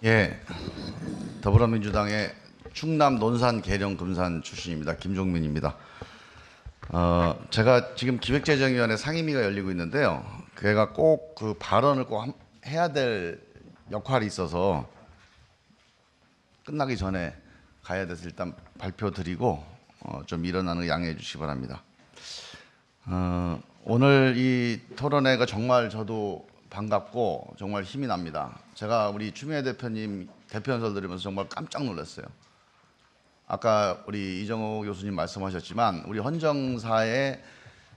예, 더불어민주당의 충남 논산 계령 금산 출신입니다. 김종민입니다. 제가 지금 기획재정위원회 상임위가 열리고 있는데요. 걔가 꼭 그 발언을 꼭 해야 될 역할이 있어서 끝나기 전에 가야 돼서 일단 발표 드리고 좀 일어나는 거 양해해 주시기 바랍니다. 오늘 이 토론회가 정말 저도 반갑고 정말 힘이 납니다. 제가 우리 추미애 대표님 대표연설 들으면서 정말 깜짝 놀랐어요. 아까 우리 이정호 교수님 말씀하셨지만 우리 헌정사에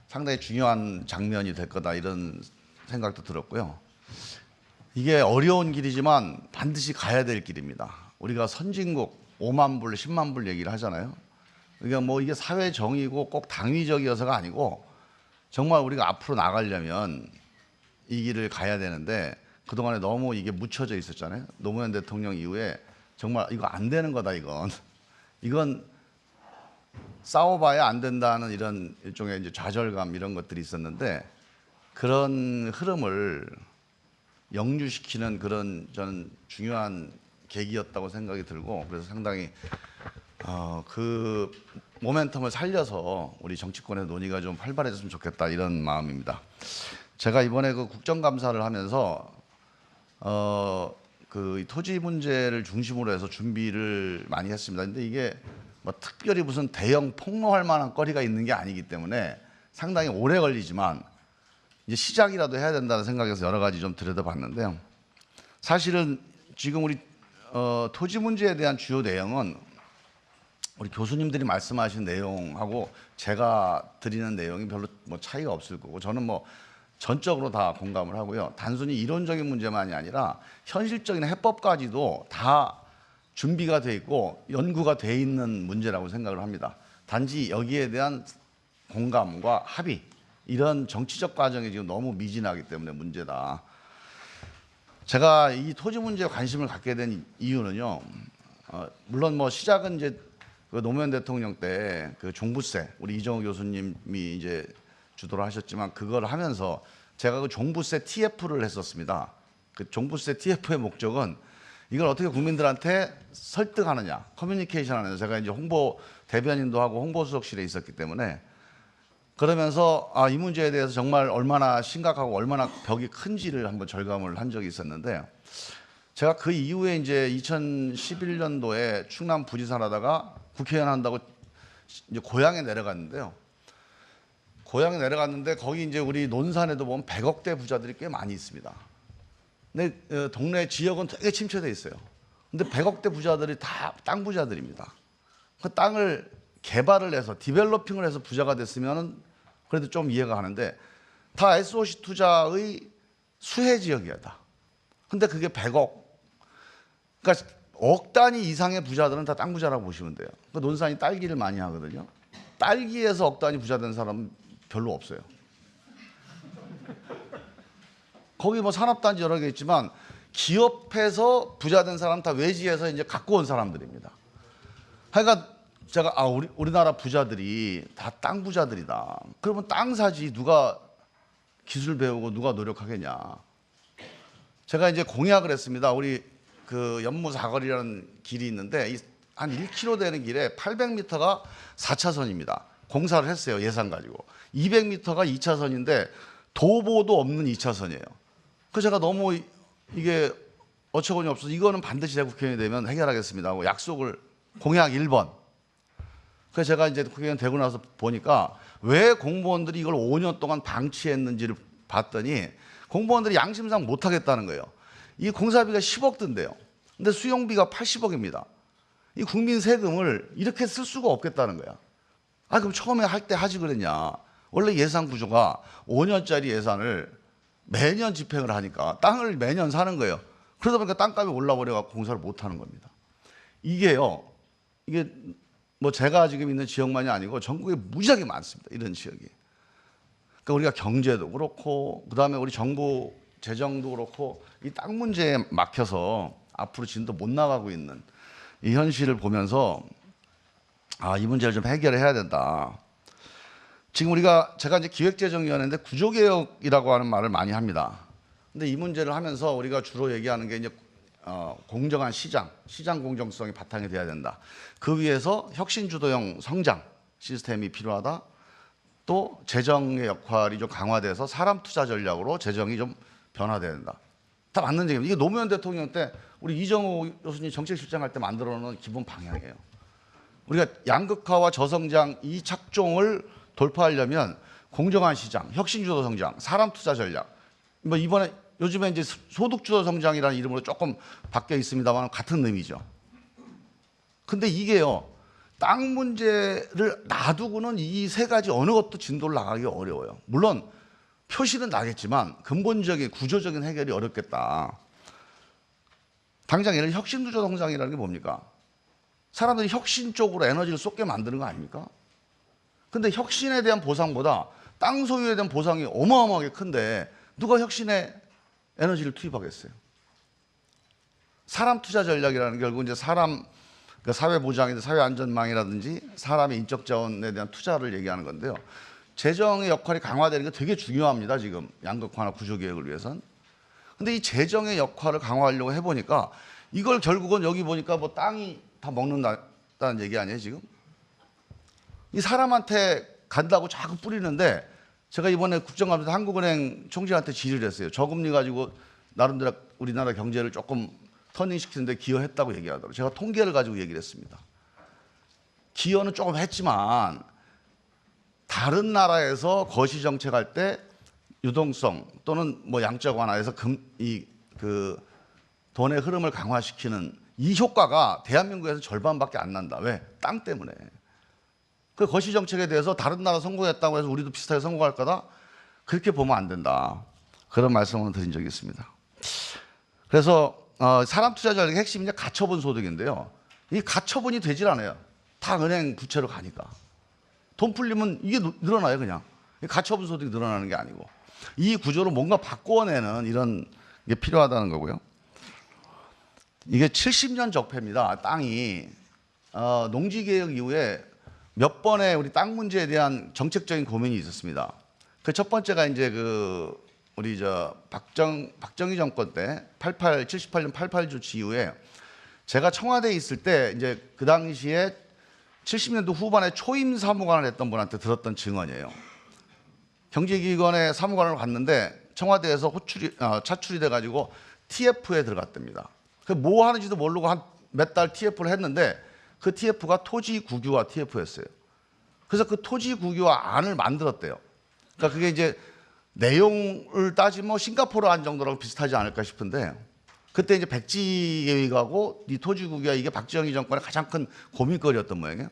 상당히 중요한 장면이 될 거다 이런 생각도 들었고요. 이게 어려운 길이지만 반드시 가야 될 길입니다. 우리가 선진국 5만 불, 10만 불 얘기를 하잖아요. 그러니까 뭐 이게 사회 정의고 꼭 당위적이어서가 아니고 정말 우리가 앞으로 나가려면 이 길을 가야 되는데 그동안에 너무 이게 묻혀져 있었잖아요. 노무현 대통령 이후에 정말 이거 안 되는 거다 이건 싸워봐야 안 된다는 이런 일종의 이제 좌절감 이런 것들이 있었는데 그런 흐름을 역류시키는 그런 저는 중요한 계기였다고 생각이 들고 그래서 상당히 그 모멘텀을 살려서 우리 정치권의 논의가 좀 활발해졌으면 좋겠다 이런 마음입니다. 제가 이번에 그 국정감사를 하면서 그 토지 문제를 중심으로 해서 준비를 많이 했습니다. 근데 이게 뭐 특별히 무슨 대형 폭로할 만한 거리가 있는 게 아니기 때문에 상당히 오래 걸리지만 이제 시작이라도 해야 된다는 생각에서 여러 가지 좀 들여다봤는데요. 사실은 지금 우리 토지 문제에 대한 주요 내용은 우리 교수님들이 말씀하신 내용하고 제가 드리는 내용이 별로 뭐 차이가 없을 거고 저는 뭐 전적으로 다 공감을 하고요. 단순히 이론적인 문제만이 아니라 현실적인 해법까지도 다 준비가 돼 있고 연구가 돼 있는 문제라고 생각을 합니다. 단지 여기에 대한 공감과 합의 이런 정치적 과정이 지금 너무 미진하기 때문에 문제다. 제가 이 토지 문제에 관심을 갖게 된 이유는요. 물론 뭐 시작은 이제 그 노무현 대통령 때 그 종부세 우리 이정호 교수님이 이제 주도를 하셨지만 그걸 하면서 제가 그 종부세 TF를 했었습니다. 그 종부세 TF의 목적은 이걸 어떻게 국민들한테 설득하느냐, 커뮤니케이션 하느냐. 제가 이제 홍보 대변인도 하고 홍보수석실에 있었기 때문에 그러면서 이 문제에 대해서 정말 얼마나 심각하고 얼마나 벽이 큰지를 한번 절감을 한 적이 있었는데 제가 그 이후에 이제 2011년도에 충남 부지사를 하다가 국회의원 한다고 이제 고향에 내려갔는데요. 고향에 내려갔는데 거기 이제 우리 논산에도 보면 100억대 부자들이 꽤 많이 있습니다. 근데 동네 지역은 되게 침체돼 있어요. 근데 100억대 부자들이 다 땅 부자들입니다. 그 땅을 개발을 해서 디벨로핑을 해서 부자가 됐으면은 그래도 좀 이해가 가는데 다 SOC 투자의 수혜 지역이야 다. 근데 그게 100억. 그러니까 억 단위 이상의 부자들은 다 땅 부자라고 보시면 돼요. 그 논산이 딸기를 많이 하거든요. 딸기에서 억 단위 부자 된 사람은 별로 없어요. 거기 뭐 산업단지 여러 개 있지만 기업해서 부자 된 사람 다 외지에서 이제 갖고 온 사람들입니다. 그러니까 제가 우리나라 부자들이 다 땅 부자들이다. 그러면 땅 사지 누가 기술 배우고 누가 노력하겠냐. 제가 이제 공약을 했습니다. 우리 그 연무사거리라는 길이 있는데 한 1km 되는 길에 800m가 4차선입니다. 공사를 했어요. 예산 가지고. 200m가 2차선인데 도보도 없는 2차선이에요. 그래서 제가 너무 이게 어처구니 없어서 이거는 반드시 제가 국회의원이 되면 해결하겠습니다 하고 약속을 공약 1번. 그래서 제가 이제 국회의원 되고 나서 보니까 왜 공무원들이 이걸 5년 동안 방치했는지를 봤더니 공무원들이 양심상 못하겠다는 거예요. 이 공사비가 10억 든대요. 근데 수용비가 80억입니다. 이 국민 세금을 이렇게 쓸 수가 없겠다는 거야. 그럼 처음에 할 때 하지 그랬냐. 원래 예산 구조가 5년짜리 예산을 매년 집행을 하니까 땅을 매년 사는 거예요. 그러다 보니까 땅값이 올라버려서 공사를 못 하는 겁니다. 이게 뭐 제가 지금 있는 지역만이 아니고 전국에 무지하게 많습니다. 이런 지역이. 그러니까 우리가 경제도 그렇고 그다음에 우리 정부 재정도 그렇고 이 땅 문제에 막혀서 앞으로 진도 못 나가고 있는 이 현실을 보면서 이 문제를 좀 해결해야 된다. 지금 제가 이제 기획재정위원회인데 구조개혁이라고 하는 말을 많이 합니다. 근데 이 문제를 하면서 우리가 주로 얘기하는 게 이제 공정한 시장 공정성이 바탕이 돼야 된다. 그 위에서 혁신주도형 성장 시스템이 필요하다. 또 재정의 역할이 좀 강화돼서 사람 투자 전략으로 재정이 좀 변화돼야 된다. 다 맞는 얘기입니다. 이게 노무현 대통령 때 우리 이정호 교수님 정책실장 할 때 만들어 놓은 기본 방향이에요. 우리가 양극화와 저성장 이 착종을 돌파하려면 공정한 시장, 혁신주도 성장, 사람 투자 전략. 뭐 이번에 요즘에 이제 소득주도 성장이라는 이름으로 조금 바뀌어 있습니다만 같은 의미죠. 근데 이게요, 땅 문제를 놔두고는 이 세 가지 어느 것도 진도를 나가기 어려워요. 물론 표시는 나겠지만 근본적인 구조적인 해결이 어렵겠다. 당장 예를 들어 혁신주도 성장이라는 게 뭡니까? 사람들이 혁신 쪽으로 에너지를 쏟게 만드는 거 아닙니까? 근데 혁신에 대한 보상보다 땅 소유에 대한 보상이 어마어마하게 큰데 누가 혁신에 에너지를 투입하겠어요? 사람 투자 전략이라는 게 결국 이제 사람, 그러니까 사회 보장이든 사회 안전망이라든지 사람의 인적 자원에 대한 투자를 얘기하는 건데요. 재정의 역할이 강화되는 게 되게 중요합니다. 지금 양극화나 구조개혁을 위해선. 근데 이 재정의 역할을 강화하려고 해보니까 이걸 결국은 여기 보니까 뭐 땅이 다 먹는다는 얘기 아니에요 지금? 이 사람한테 간다고 자꾸 뿌리는데 제가 이번에 국정감사 한국은행 총재한테 질의를 했어요. 저금리 가지고 나름대로 우리나라 경제를 조금 터닝시키는데 기여했다고 얘기하더라고요. 제가 통계를 가지고 얘기를 했습니다. 기여는 조금 했지만 다른 나라에서 거시 정책할 때 유동성 또는 뭐 양적 완화해서 돈의 흐름을 강화시키는 이 효과가 대한민국에서 절반밖에 안 난다. 왜? 땅 때문에. 그 거시 정책에 대해서 다른 나라 성공했다고 해서 우리도 비슷하게 성공할 거다? 그렇게 보면 안 된다. 그런 말씀을 드린 적이 있습니다. 그래서 사람 투자 전략의 핵심이 이제 가처분 소득인데요. 이 가처분이 되질 않아요. 다 은행 부채로 가니까. 돈 풀리면 이게 늘어나요, 그냥. 가처분 소득이 늘어나는 게 아니고. 이 구조를 뭔가 바꿔내는 이런 게 필요하다는 거고요. 이게 70년 적폐입니다. 땅이 농지개혁 이후에 몇 번의 우리 땅 문제에 대한 정책적인 고민이 있었습니다. 그 첫 번째가 이제 우리 박정희 정권 때 78년 88 조치 이후에 제가 청와대에 있을 때 이제 그 당시에 70년도 후반에 초임 사무관을 했던 분한테 들었던 증언이에요. 경제기관의 사무관을 갔는데 청와대에서 차출이 돼가지고 TF에 들어갔답니다. 그 뭐 하는지도 모르고 한 몇 달 TF를 했는데 그 TF가 토지 국유화 TF였어요. 그래서 그 토지 국유화 안을 만들었대요. 그러니까 그게 이제 내용을 따지면 싱가포르 안 정도랑 비슷하지 않을까 싶은데 그때 이제 백지 계획하고 이 토지 국유화 이게 박정희 정권의 가장 큰 고민거리였던 모양이에요.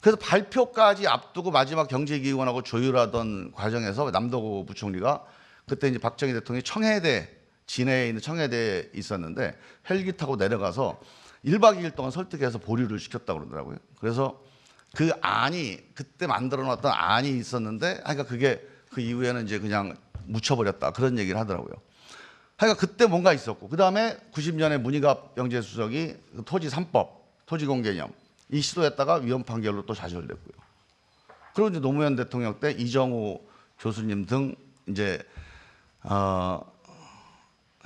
그래서 발표까지 앞두고 마지막 경제기획원하고 조율하던 과정에서 남도구 부총리가 그때 이제 박정희 대통령이 청해대 진해에 있는 청해대에 있었는데 헬기 타고 내려가서 1박 2일 동안 설득해서 보류를 시켰다고 그러더라고요. 그래서 그 안이 그때 만들어 놨던 안이 있었는데 하여간 그게 그 이후에는 이제 그냥 묻혀버렸다 그런 얘기를 하더라고요. 하여간 그때 뭔가 있었고 그 다음에 90년에 문희갑 영재수석이 토지 3법, 토지공 개념 이 시도했다가 위헌 판결로 또 좌절됐고요. 그리고 이제 노무현 대통령 때 이정우 교수님 등 이제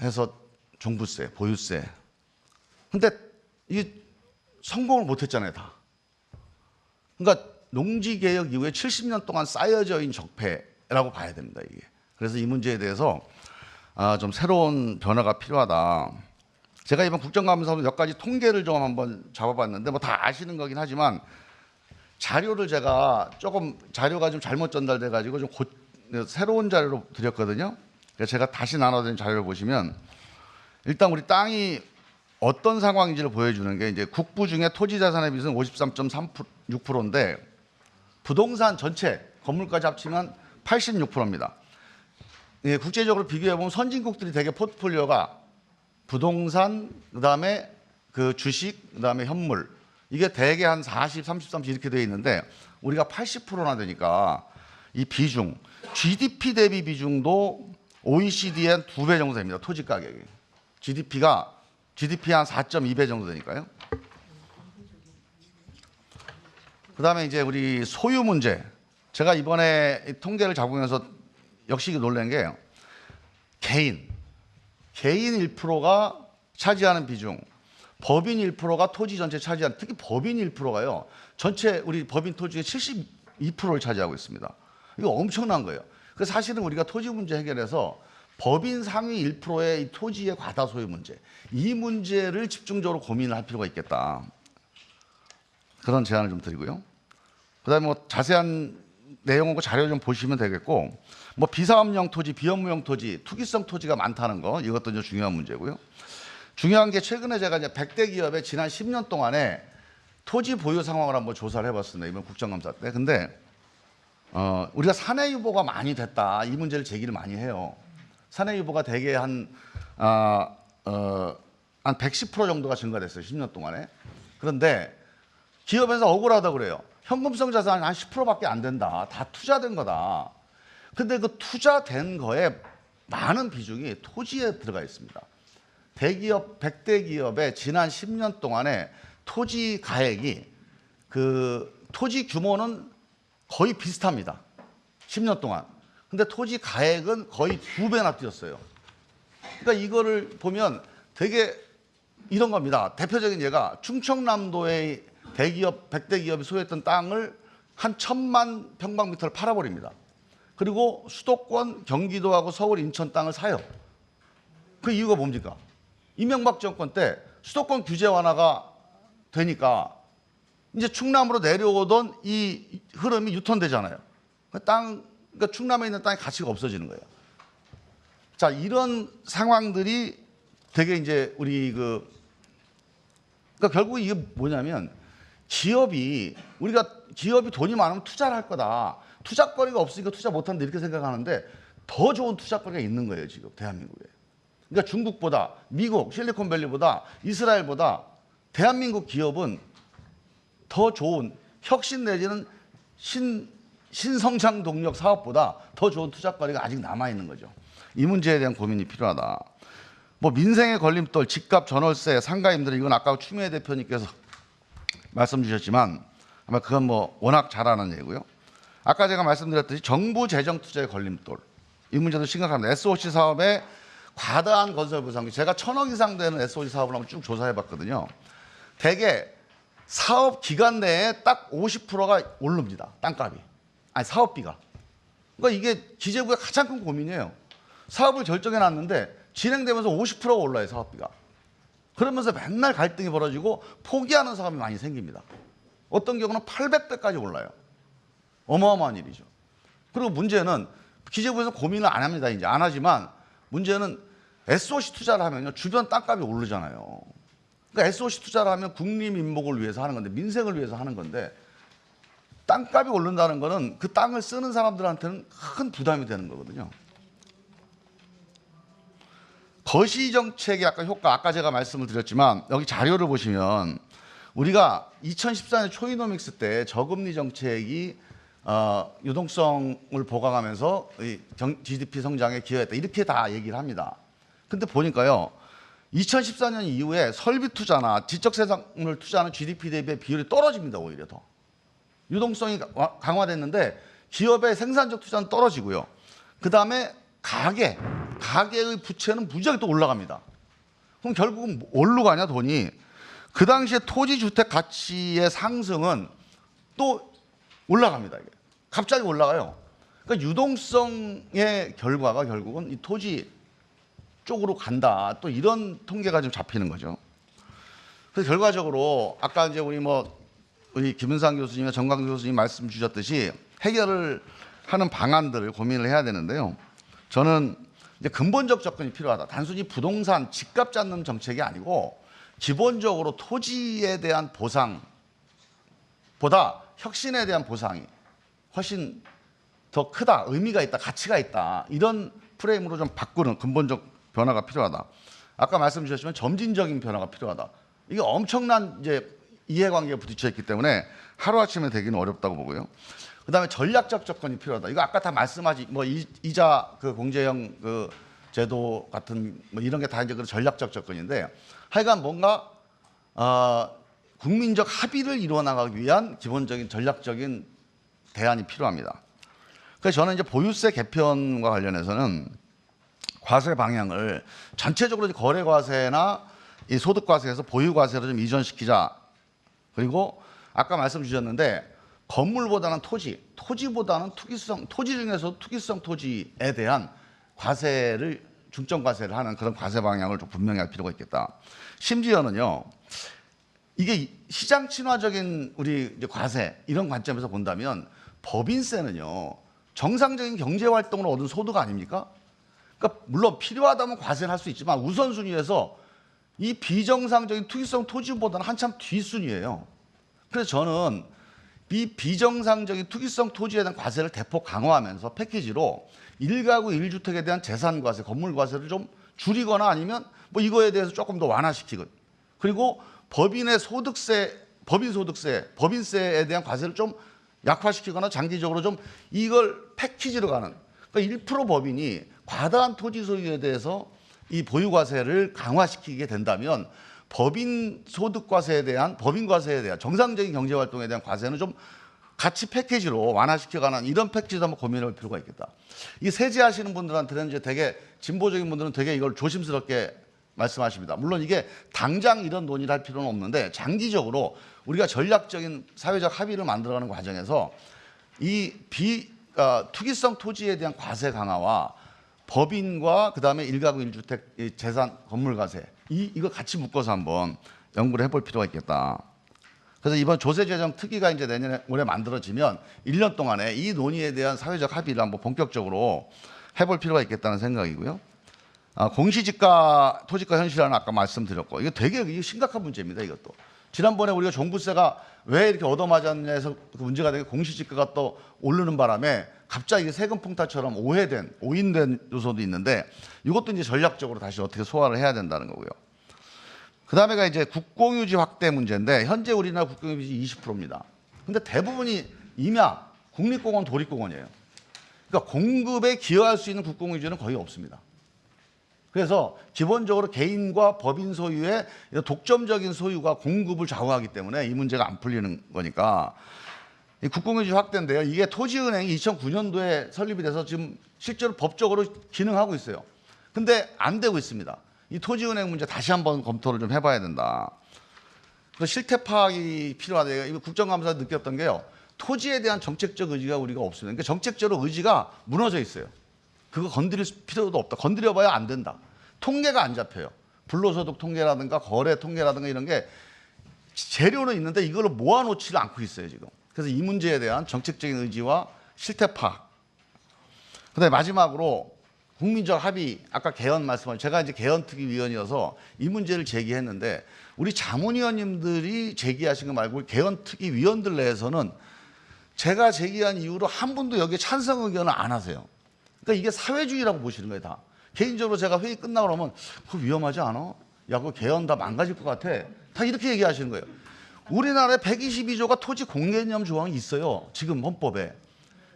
해서 종부세, 보유세. 근데 이게 성공을 못했잖아요, 다. 그러니까 농지개혁 이후에 70년 동안 쌓여져 있는 적폐라고 봐야 됩니다, 이게. 그래서 이 문제에 대해서 좀 새로운 변화가 필요하다. 제가 이번 국정감사로 몇 가지 통계를 좀 한번 잡아봤는데 뭐 다 아시는 거긴 하지만 자료를 제가 조금 자료가 좀 잘못 전달돼 가지고 좀 새로운 자료로 드렸거든요. 그래서 제가 다시 나눠드린 자료를 보시면 일단 우리 땅이 어떤 상황인지를 보여주는 게 이제 국부 중에 토지 자산의 비중은 53.36%인데 부동산 전체 건물까지 합치면 86%입니다. 예, 국제적으로 비교해 보면 선진국들이 되게 포트폴리오가 부동산, 그다음에 그 주식, 그다음에 현물 이게 대개 한 40, 30, 30 이렇게 되어 있는데 우리가 80%나 되니까 이 비중, GDP 대비 비중도 OECD의 한 2배 정도 됩니다. 토지 가격이. GDP 한 4.2배 정도 되니까요. 그다음에 이제 우리 소유 문제. 제가 이번에 통계를 잡으면서 역시 놀란 게 개인 1%가 차지하는 비중, 법인 1%가 토지 전체 차지하는, 특히 법인 1%가요. 전체 우리 법인 토지의 72%를 차지하고 있습니다. 이거 엄청난 거예요. 그래서 사실은 우리가 토지 문제 해결해서 법인 상위 1%의 이 토지의 과다 소유 문제, 이 문제를 집중적으로 고민을 할 필요가 있겠다. 그런 제안을 좀 드리고요. 그다음에 뭐 자세한 내용하고 자료 좀 보시면 되겠고, 뭐 비사업용 토지, 비업무용 토지, 투기성 토지가 많다는 거, 이것도 이제 중요한 문제고요. 중요한 게 최근에 제가 이제 100대 기업의 지난 10년 동안에 토지 보유 상황을 한번 조사를 해봤습니다. 이번 국정감사 때. 근데 우리가 사내 유보가 많이 됐다, 이 문제를 제기를 많이 해요. 사내 유보가 대개 한 110% 정도가 증가됐어요, 10년 동안에. 그런데 기업에서 억울하다고 그래요. 현금성 자산이 한 10%밖에 안 된다. 다 투자된 거다. 근데 그 투자된 거에 많은 비중이 토지에 들어가 있습니다. 대기업, 100대 기업의 지난 10년 동안에 토지 가액이, 그 토지 규모는 거의 비슷합니다. 10년 동안. 근데 토지 가액은 거의 2배나 뛰었어요. 그러니까 이거를 보면 되게 이런 겁니다. 대표적인 예가 충청남도의 대기업, 100대 기업이 소유했던 땅을 한 1,000만 평방미터를 팔아버립니다. 그리고 수도권, 경기도하고 서울, 인천 땅을 사요. 그 이유가 뭡니까? 이명박 정권 때 수도권 규제 완화가 되니까 이제 충남으로 내려오던 이 흐름이 유턴되잖아요. 그러니까 충남에 있는 땅의 가치가 없어지는 거예요. 자, 이런 상황들이 되게 이제 우리 그러니까 결국 이게 뭐냐면, 우리가 기업이 돈이 많으면 투자를 할 거다. 투자거리가 없으니까 투자 못한다, 이렇게 생각하는데 더 좋은 투자거리가 있는 거예요, 지금 대한민국에. 그러니까 중국보다, 미국, 실리콘밸리보다, 이스라엘보다 대한민국 기업은 더 좋은 혁신 내지는 신성장 동력 사업보다 더 좋은 투자거리가 아직 남아있는 거죠. 이 문제에 대한 고민이 필요하다. 뭐 민생의 걸림돌, 집값, 전월세, 상가임들, 이건 아까 추미애 대표님께서 말씀 주셨지만 아마 그건 뭐 워낙 잘 아는 얘기고요. 아까 제가 말씀드렸듯이 정부 재정 투자의 걸림돌, 이 문제도 심각합니다. SOC 사업의 과다한 건설 보상비, 제가 1,000억 이상 되는 SOC 사업을 한번 쭉 조사해봤거든요. 대개 사업 기간 내에 딱 50%가 오릅니다. 땅값이. 아니, 사업비가. 그러니까 이게 기재부의 가장 큰 고민이에요. 사업을 결정해놨는데 진행되면서 50%가 올라요, 사업비가. 그러면서 맨날 갈등이 벌어지고 포기하는 사업이 많이 생깁니다. 어떤 경우는 800배까지 올라요. 어마어마한 일이죠. 그리고 문제는 기재부에서 고민을 안 합니다. 이제 안 하지만 문제는 SOC 투자를 하면요, 주변 땅값이 오르잖아요. 그러니까 SOC 투자를 하면 국민민복을 위해서 하는 건데, 민생을 위해서 하는 건데, 땅값이 오른다는 거는 그 땅을 쓰는 사람들한테는 큰 부담이 되는 거거든요. 거시정책의 약간 효과, 아까 제가 말씀을 드렸지만 여기 자료를 보시면 우리가 2014년 초이노믹스 때 저금리 정책이 유동성을 보강하면서 GDP 성장에 기여했다, 이렇게 다 얘기를 합니다. 근데 보니까요, 2014년 이후에 설비 투자나 지적재산을 투자하는 GDP 대비의 비율이 떨어집니다. 오히려 더. 유동성이 강화됐는데 기업의 생산적 투자는 떨어지고요. 그다음에 가계의 부채는 무지하게 또 올라갑니다. 그럼 결국은 뭘로 가냐, 돈이. 그 당시에 토지 주택 가치의 상승은 또 올라갑니다. 이게 갑자기 올라가요. 그러니까 유동성의 결과가 결국은 이 토지 쪽으로 간다, 또 이런 통계가 좀 잡히는 거죠. 그래서 결과적으로 아까 이제 우리 김은상 교수님과 정광 교수님 말씀 주셨듯이 해결을 하는 방안들을 고민을 해야 되는데요. 저는 이제 근본적 접근이 필요하다. 단순히 부동산 집값 잡는 정책이 아니고 기본적으로 토지에 대한 보상보다 혁신에 대한 보상이 훨씬 더 크다, 의미가 있다, 가치가 있다, 이런 프레임으로 좀 바꾸는 근본적 변화가 필요하다. 아까 말씀 주셨지만 점진적인 변화가 필요하다. 이게 엄청난 이제 이해관계가 부딪혀 있기 때문에 하루아침에 되기는 어렵다고 보고요. 그다음에 전략적 접근이 필요하다. 이거 아까 다 말씀하지, 이자 공제형 제도 같은 이런 게 다 이제 전략적 접근인데, 하여간 뭔가 국민적 합의를 이루어 나가기 위한 기본적인 전략적인 대안이 필요합니다. 그래서 저는 이제 보유세 개편과 관련해서는 과세 방향을 전체적으로 거래 과세나 이 소득과세에서 보유과세로 좀 이전시키자. 그리고 아까 말씀 주셨는데 건물보다는 토지보다는 투기성, 토지 중에서 투기성 토지에 대한 과세를 중점 과세를 하는 그런 과세 방향을 좀 분명히 할 필요가 있겠다. 심지어는요, 이게 시장 친화적인 우리 이제 과세 이런 관점에서 본다면 법인세는요 정상적인 경제 활동으로 얻은 소득 아닙니까? 그러니까 물론 필요하다면 과세를 할 수 있지만 우선순위에서 이 비정상적인 투기성 토지보다는 한참 뒷순위예요. 그래서 저는 이 비정상적인 투기성 토지에 대한 과세를 대폭 강화하면서 패키지로 1가구 1주택에 대한 재산과세, 건물과세를 좀 줄이거나 아니면 뭐 이거에 대해서 조금 더 완화시키고 그리고 법인의 소득세, 법인세에 대한 과세를 좀 약화시키거나 장기적으로 좀 이걸 패키지로 가는 그러니까 1% 법인이 과다한 토지 소유에 대해서 이 보유과세를 강화시키게 된다면 법인 소득과세에 대한 법인과세에 대한 정상적인 경제활동에 대한 과세는 좀 같이 패키지로 완화시켜가는 이런 패키지도 한번 고민할 필요가 있겠다. 이 세제하시는 분들한테는 이제 되게 진보적인 분들은 되게 이걸 조심스럽게 말씀하십니다. 물론 이게 당장 이런 논의를 할 필요는 없는데 장기적으로 우리가 전략적인 사회적 합의를 만들어가는 과정에서 이 투기성 토지에 대한 과세 강화와 법인과 그다음에 1가구 1주택 재산 건물 과세 이거 같이 묶어서 한번 연구를 해볼 필요가 있겠다. 그래서 이번 조세재정 특위가 이제 내년에 올해 만들어지면 1년 동안에 이 논의에 대한 사회적 합의를 한번 본격적으로 해볼 필요가 있겠다는 생각이고요. 공시지가 토지가 현실화는 아까 말씀드렸고 이거 되게 심각한 문제입니다. 이것도 지난번에 우리가 종부세가 왜 이렇게 얻어맞았냐 해서 그 문제가 되게 공시지가가 또 오르는 바람에 갑자기 세금 풍타처럼 오인된 요소도 있는데 이것도 이제 전략적으로 다시 어떻게 소화를 해야 된다는 거고요. 그다음에가 이제 국공유지 확대 문제인데 현재 우리나라 국공유지 20%입니다. 근데 대부분이 임야, 국립공원, 도립공원이에요. 그러니까 공급에 기여할 수 있는 국공유지는 거의 없습니다. 그래서 기본적으로 개인과 법인 소유의 독점적인 소유가 공급을 좌우하기 때문에 이 문제가 안 풀리는 거니까 이 국공유지 확대인데요. 이게 토지은행이 2009년도에 설립이 돼서 지금 실제로 법적으로 기능하고 있어요. 근데 안 되고 있습니다. 이 토지은행 문제 다시 한번 검토를 좀 해봐야 된다. 그래서 실태 파악이 필요하다. 이거 국정감사에서 느꼈던 게요. 토지에 대한 정책적 의지가 우리가 없습니다. 그러니까 정책적으로 의지가 무너져 있어요. 그거 건드릴 필요도 없다. 건드려봐야 안 된다. 통계가 안 잡혀요. 불로소득 통계라든가 거래 통계라든가 이런 게 재료는 있는데 이걸 모아놓지를 않고 있어요 지금. 그래서 이 문제에 대한 정책적인 의지와 실태 파악. 그다음에 마지막으로 국민적 합의. 아까 개헌 말씀하신 제가 이제 개헌특위위원이어서 이 문제를 제기했는데 우리 자문위원님들이 제기하신 거 말고 개헌특위위원들 내에서는 제가 제기한 이후로 한 분도 여기에 찬성 의견을 안 하세요. 그러니까 이게 사회주의라고 보시는 거예요, 다. 개인적으로 제가 회의 끝나고 그러면 그거 위험하지 않아? 야, 그거 개헌 다 망가질 것 같아. 다 이렇게 얘기하시는 거예요. 우리나라에 122조가 토지 공개념 조항이 있어요. 지금 헌법에.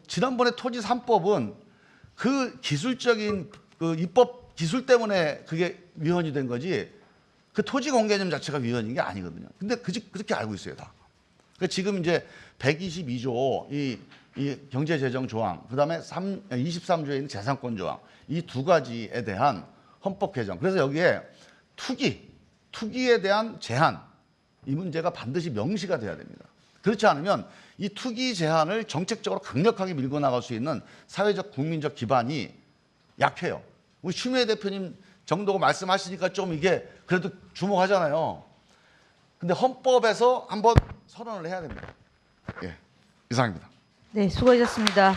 지난번에 토지 3법은 그 기술적인 그 입법 기술 때문에 그게 위헌이 된 거지 그 토지 공개념 자체가 위헌인 게 아니거든요. 근데 그렇게 알고 있어요, 다. 그러니까 지금 이제 122조 이 경제재정 조항, 그다음에 23조에 있는 재산권 조항, 이 두 가지에 대한 헌법 개정. 그래서 여기에 투기에 대한 제한, 이 문제가 반드시 명시가 돼야 됩니다. 그렇지 않으면 이 투기 제한을 정책적으로 강력하게 밀고 나갈 수 있는 사회적 국민적 기반이 약해요. 우리 추미애 대표님 정도가 말씀하시니까 좀 이게 그래도 주목하잖아요. 근데 헌법에서 한번 선언을 해야 됩니다. 예, 이상입니다. 네, 수고하셨습니다.